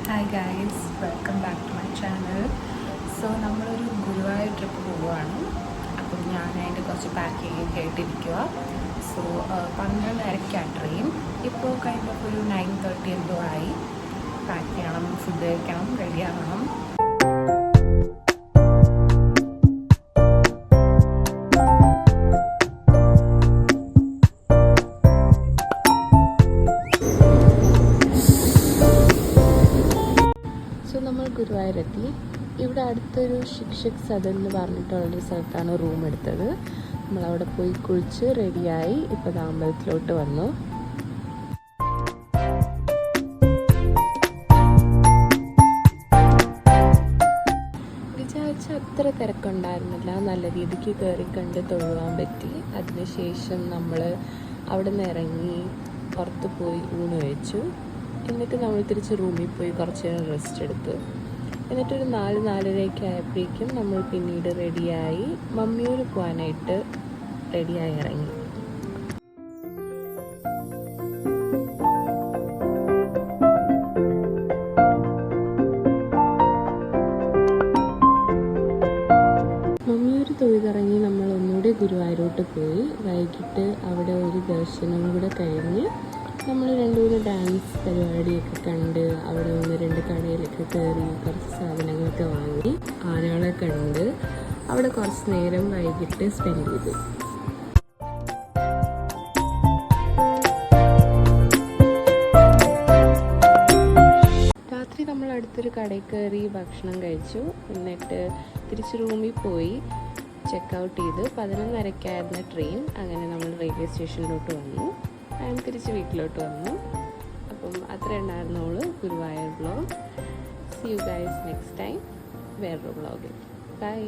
Hi guys, welcome back to my channel. So നമ്മളൊരു Guruvayur trip പോവുകയാണ്. അപ്പം ഞാൻ അതിൻ്റെ കുറച്ച് പാക്കിങ് കേട്ടിരിക്കുക. So 12:30 train. ഇപ്പോൾ കൈൻഡ് ഓഫ് ഒരു 9:30 എന്തോ ആയി. പാക്ക് ചെയ്യണം, ഫുഡ് കഴിക്കണം, റെഡി ആവണം. നമ്മൾ ഗുരുവായൂരെത്തി. ഇവിടെ അടുത്തൊരു ശിക്ഷക് സദൻ എന്ന് പറഞ്ഞിട്ടുള്ളൊരു സ്ഥലത്താണ് റൂം എടുത്തത്. നമ്മളവിടെ പോയി കുളിച്ച് റെഡിയായി ഇപ്പോൾ അമ്പലത്തിലോട്ട് വന്നു. വിചാരിച്ച അത്ര തിരക്കുണ്ടായിരുന്നില്ല. നല്ല രീതിക്ക് കയറി കണ്ട് തൊഴുവാൻ പറ്റി. അതിനുശേഷം നമ്മൾ അവിടെ നിന്ന് ഇറങ്ങി പുറത്ത് പോയി ഊണ് കഴിച്ചു. എന്നിട്ട് നമ്മൾ തിരിച്ച് റൂമിൽ പോയി കുറച്ച് നേരം റെസ്റ്റ് എടുത്തു. എന്നിട്ടൊരു 4-4:30 ആയപ്പോഴേക്കും നമ്മൾ പിന്നീട് റെഡിയായി മമ്മിയൂർ പോകാനായിട്ട് റെഡിയായി ഇറങ്ങി. മമ്മിയൂർ തൊഴുതിറങ്ങി നമ്മൾ ഒന്നുകൂടെ ഗുരുവായൂരോട്ട് പോയി. വൈകിട്ട് അവിടെ ഒരു ദർശനം കൂടെ കഴിഞ്ഞ് നമ്മൾ 2-3 ഡാൻസ് പരിപാടിയൊക്കെ കണ്ട് അവിടെ 1-2 കടയിലൊക്കെ കയറി കുറച്ച് സാധനങ്ങളൊക്കെ വാങ്ങി ആനകളെ കണ്ട് അവിടെ കുറച്ച് നേരം വൈകിട്ട് സ്പെൻഡ് ചെയ്തു. രാത്രി നമ്മൾ അടുത്തൊരു കടയിൽ കയറി ഭക്ഷണം കഴിച്ചു. എന്നിട്ട് തിരിച്ച് റൂമിൽ പോയി ചെക്ക് ഔട്ട് ചെയ്ത് 11:30 ട്രെയിൻ. അങ്ങനെ നമ്മൾ റെയിൽവേ സ്റ്റേഷനിലോട്ട് വന്നു. തിരിച്ച് വീട്ടിലോട്ട് വന്നു. അപ്പം അത്ര ഉണ്ടായിരുന്നുള്ളൂ Guruvayur vlog. See you guys next time വേറൊരു വ്ളോഗിൽ. ബൈ.